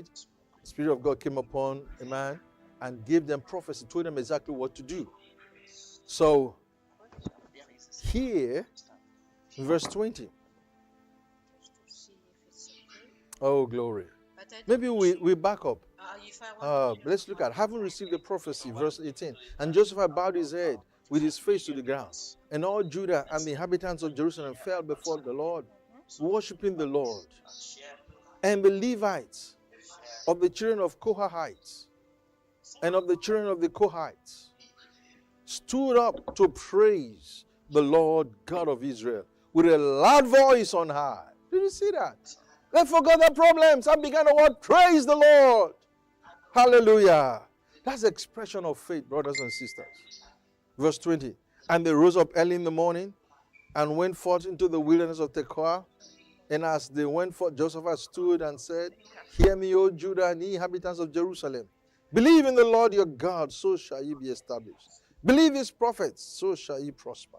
prayed, the Spirit of God came upon a man and gave them prophecy, told them exactly what to do. So, here, verse 20. Oh, glory. Maybe we back up. Let's look at having received the prophecy, verse 18. And Joseph bowed his head with his face to the ground. And all Judah and the inhabitants of Jerusalem fell before the Lord, worshiping the Lord. And the Levites of the children of Kohathites and of the children of the Kohathites stood up to praise the Lord God of Israel with a loud voice on high. Did you see that? They forgot their problems and began to what? Praise the Lord. Hallelujah. That's the expression of faith, brothers and sisters. Verse 20. And they rose up early in the morning and went forth into the wilderness of Tekoa. And as they went forth, Joseph stood and said, Hear me, O Judah and ye inhabitants of Jerusalem. Believe in the Lord your God, so shall ye be established. Believe his prophets, so shall ye prosper.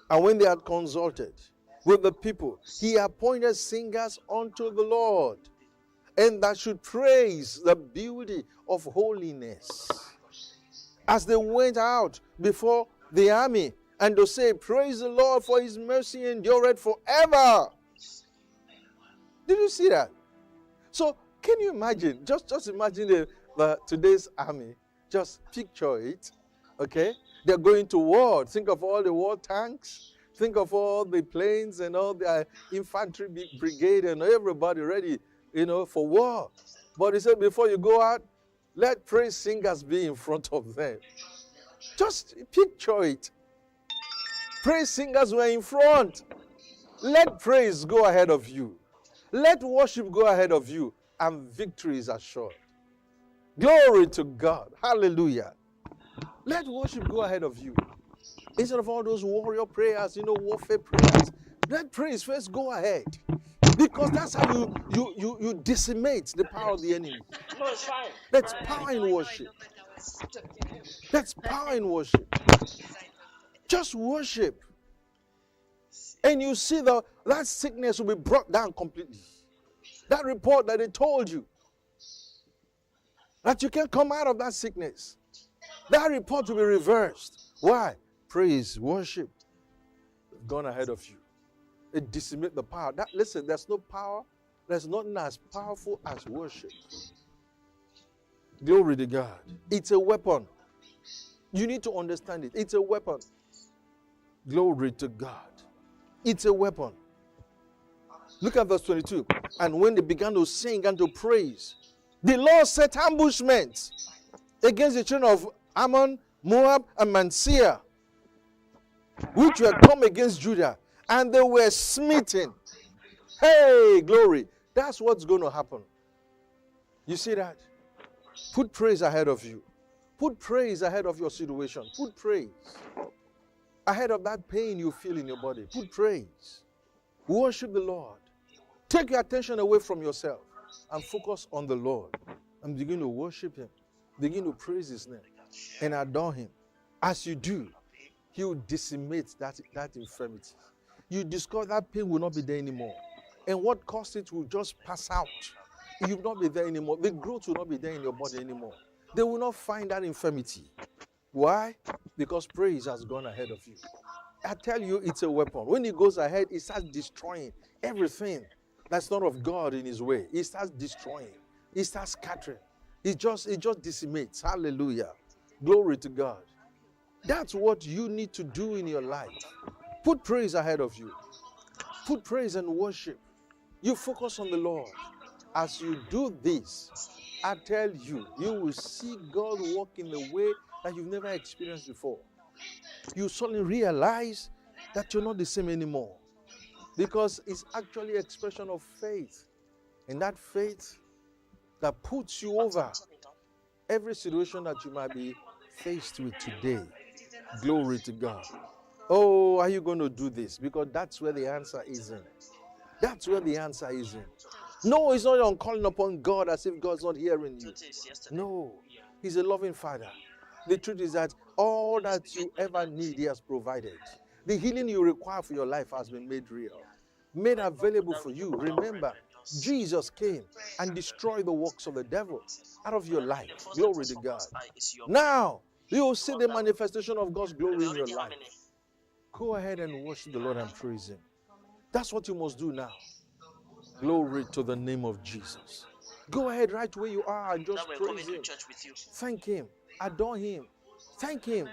And when they had consulted with the people, he appointed singers unto the Lord, and that should praise the beauty of holiness. As they went out before the army, and to say, Praise the Lord, for his mercy endureth forever. Did you see that? So, can you imagine? Just imagine today's army. Just picture it. Okay? They're going to war. Think of all the war tanks. Think of all the planes and all the infantry brigade and everybody ready, for war. But he said, before you go out, let praise singers be in front of them. Just picture it. Praise singers were in front. Let praise go ahead of you. Let worship go ahead of you, and victory is assured. Glory to God. Hallelujah. Let worship go ahead of you. Instead of all those warrior prayers, warfare prayers, let praise first go ahead. Because that's how you decimate the power of the enemy. No, it's fine. That's power in worship. That's power in worship. Just worship. And you see that sickness will be brought down completely. That report that they told you, that you can't come out of that sickness, that report will be reversed. Why? Praise, worship, gone ahead of you. It decimates the power. Listen, there's no power. There's nothing as powerful as worship. Glory to God. It's a weapon. You need to understand it. It's a weapon. Glory to God. It's a weapon. Look at verse 22. And when they began to sing and to praise, the Lord set ambushments against the children of Ammon, Moab, and Manasseh, which were come against Judah, and they were smitten. Hey, glory. That's what's going to happen. You see that? Put praise ahead of you. Put praise ahead of your situation. Put praise ahead of that pain you feel in your body. Put praise. Worship the Lord. Take your attention away from yourself and focus on the Lord. And begin to worship him. Begin to praise his name and adore him. As you do, he will decimate that infirmity. You discover that pain will not be there anymore. And what caused it will just pass out. You will not be there anymore. The growth will not be there in your body anymore. They will not find that infirmity. Why? Because praise has gone ahead of you. I tell you, it's a weapon. When it goes ahead, it starts destroying everything that's not of God in his way. It starts destroying. It starts scattering. It just decimates. Hallelujah. Glory to God. That's what you need to do in your life. Put praise ahead of you. Put praise and worship. You focus on the Lord. As you do this, I tell you, you will see God work in a way that you've never experienced before. You suddenly realize that you're not the same anymore. Because it's actually an expression of faith. And that faith that puts you over every situation that you might be faced with today. Glory to God. Oh, are you going to do this? Because that's where the answer is in. That's where the answer is in. No, it's not on calling upon God as if God's not hearing you. No, he's a loving Father. The truth is that all that you ever need, he has provided. The healing you require for your life has been made real, made available for you. Remember, Jesus came and destroyed the works of the devil out of your life. Glory to God. Now, you will see the manifestation of God's glory in your life. Go ahead and worship the Lord and praise Him. That's what you must do now. Glory to the name of Jesus. Go ahead right where you are and just praise Him. Thank Him. Adore Him. Thank Him.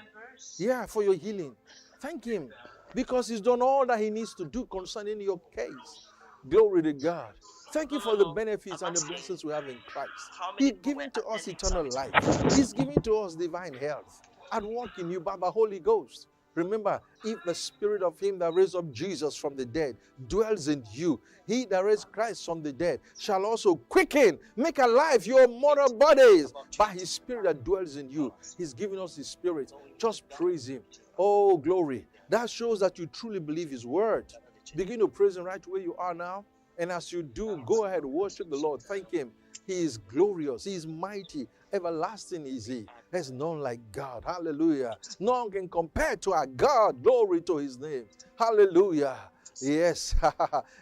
Yeah, for your healing. Thank Him because He's done all that He needs to do concerning your case. Glory to God. Thank you for the benefits and the blessings we have in Christ. He's giving to us eternal life. He's giving to us divine health and work in you by the Holy Ghost. Remember, if the spirit of Him that raised up Jesus from the dead dwells in you, He that raised Christ from the dead shall also quicken, make alive your mortal bodies by His spirit that dwells in you. He's giving us His spirit. Just praise Him. Oh, glory. That shows that you truly believe His word. Begin to praise Him right where you are now. And as you do, go ahead, worship the Lord. Thank Him. He is glorious. He is mighty. Everlasting is He. There's none like God. Hallelujah. None can compare to our God. Glory to His name. Hallelujah. Yes.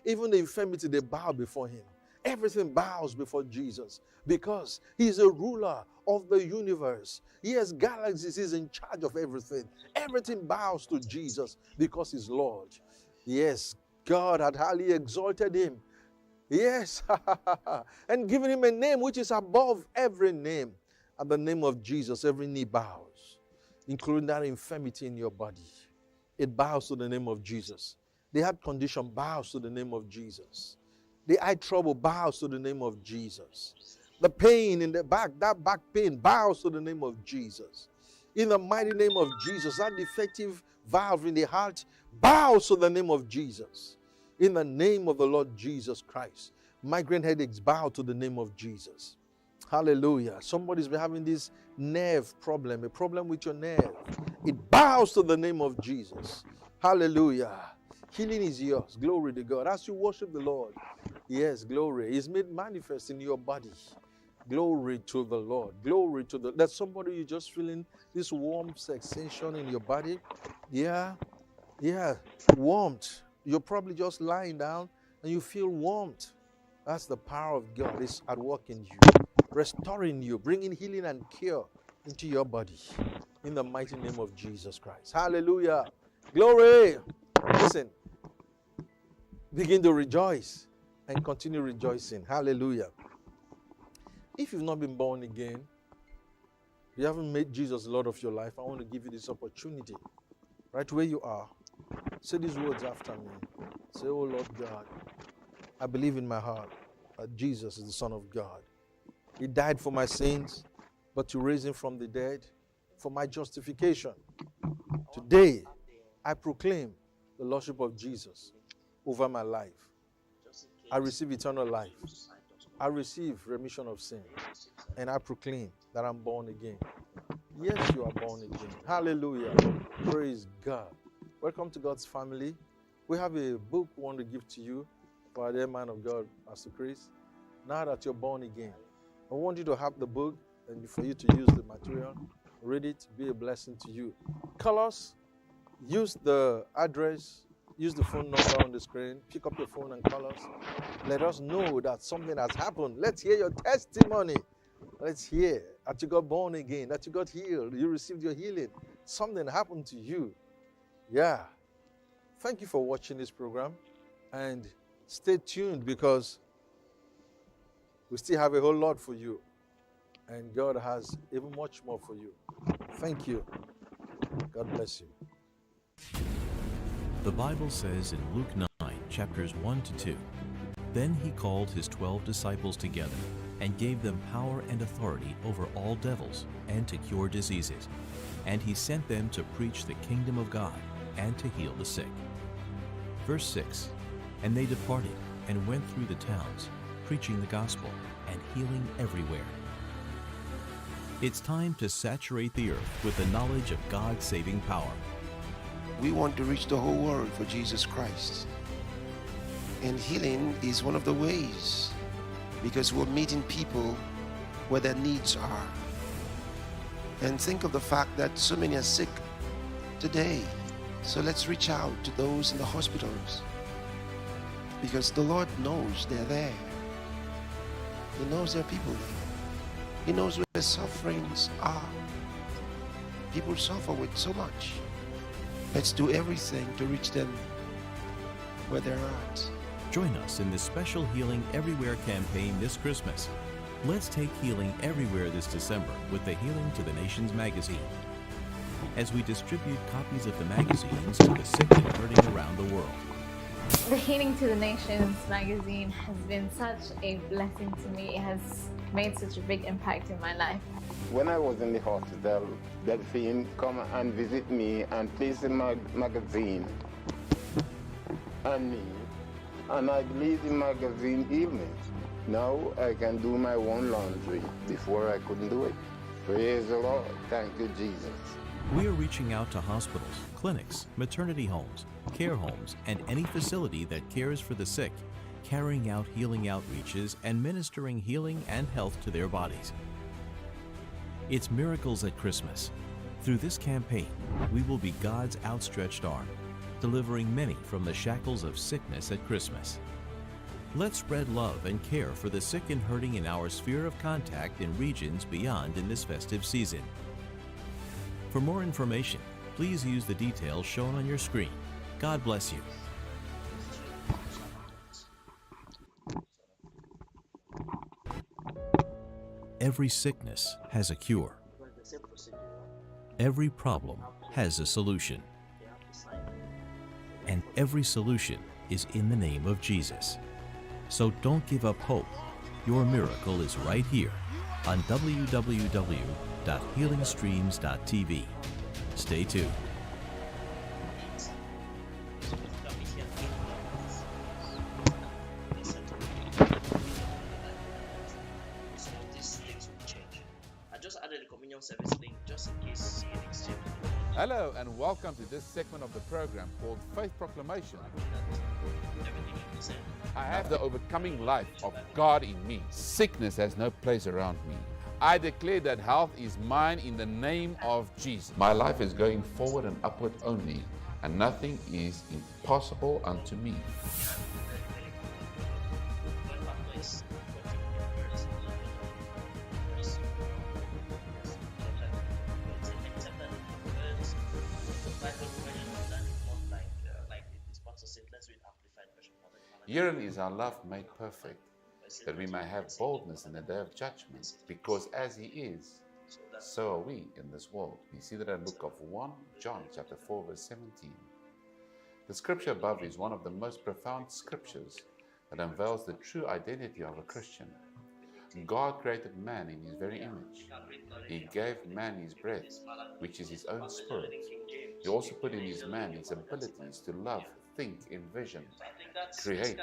Even the infirmity, they bow before Him. Everything bows before Jesus because He's a ruler of the universe. He has galaxies. He's in charge of everything. Everything bows to Jesus because He's Lord. Yes, God had highly exalted Him. Yes, and given Him a name which is above every name. At the name of Jesus, every knee bows, including that infirmity in your body. It bows to the name of Jesus. The heart condition bows to the name of Jesus. The eye trouble bows to the name of Jesus. The pain in the back, that back pain bows to the name of Jesus. In the mighty name of Jesus, that defective valve in the heart bows to the name of Jesus. In the name of the Lord Jesus Christ. Migraine headaches bow to the name of Jesus. Hallelujah. Somebody's been having this nerve problem, a problem with your nerve. It bows to the name of Jesus. Hallelujah. Healing is yours. Glory to God. As you worship the Lord, yes, glory is made manifest in your body. Glory to the Lord. Glory to the... There's somebody you're just feeling this warm sensation in your body. Yeah. Warmth. You're probably just lying down and you feel warmth. That's the power of God. It's at work in you, restoring you, bringing healing and cure into your body. In the mighty name of Jesus Christ. Hallelujah. Glory. Listen. Begin to rejoice and continue rejoicing. Hallelujah. If you've not been born again, you haven't made Jesus Lord of your life, I want to give you this opportunity. Right where you are. Say these words after me. Say, oh Lord God, I believe in my heart that Jesus is the Son of God. He died for my sins, but to raise Him from the dead for my justification. Today, I proclaim the Lordship of Jesus over my life. I receive eternal life. I receive remission of sin. And I proclaim that I'm born again. Yes, you are born again. Hallelujah. Praise God. Welcome to God's family. We have a book we want to give to you for our dear man of God, Pastor Chris. Now that you're born again, I want you to have the book and for you to use the material. Read it, be a blessing to you. Call us, use the address, use the phone number on the screen. Pick up your phone and call us. Let us know that something has happened. Let's hear your testimony. Let's hear that you got born again, that you got healed, you received your healing. Something happened to you. Yeah. Thank you for watching this program. And stay tuned because we still have a whole lot for you. And God has even much more for you. Thank you. God bless you. The Bible says in Luke 9, chapters 1 to 2, Then He called His 12 disciples together and gave them power and authority over all devils and to cure diseases. And He sent them to preach the kingdom of God and to heal the sick. Verse 6, And they departed and went through the towns, preaching the gospel and healing everywhere. It's time to saturate the earth with the knowledge of God's saving power. We want to reach the whole world for Jesus Christ. And healing is one of the ways, because we're meeting people where their needs are. And think of the fact that so many are sick today. So let's reach out to those in the hospitals, because the Lord knows they're there. He knows there are people there. He knows where sufferings are. People suffer with so much. Let's do everything to reach them where they're at. Join us in this special Healing Everywhere campaign this Christmas. Let's take healing everywhere this December with the Healing to the Nations magazine, as we distribute copies of the magazines to the sick and hurting around the world. The Healing to the Nations magazine has been such a blessing to me. It has made such a big impact in my life. When I was in the hospital, Delphine come and visit me and place the magazine on me. And I believe the magazine healed me. Now I can do my own laundry. Before I couldn't do it. Praise the Lord. Thank you, Jesus. We are reaching out to hospitals, clinics, maternity homes, care homes, and any facility that cares for the sick, carrying out healing outreaches and ministering healing and health to their bodies. It's Miracles at Christmas. Through this campaign, we will be God's outstretched arm, delivering many from the shackles of sickness at Christmas. Let's spread love and care for the sick and hurting in our sphere of contact in regions beyond in this festive season. For more information, please use the details shown on your screen. God bless you. Every sickness has a cure. Every problem has a solution. And every solution is in the name of Jesus. So don't give up hope. Your miracle is right here on www.healingstreams.tv. Stay tuned. Hello and welcome to this segment of the program called Faith Proclamation. I have the overcoming life of God in me. Sickness has no place around me. I declare that health is mine in the name of Jesus. My life is going forward and upward only, and nothing is impossible unto me. Herein is our love made perfect, that we may have boldness in the day of judgment, because as He is, so are we in this world. We see that in the book of 1 John chapter 4 verse 17. The scripture above is one of the most profound scriptures that unveils the true identity of a Christian. God created man in His very image. He gave man his breath, which is His own spirit. He also put in His man His abilities to love, think, envision, create,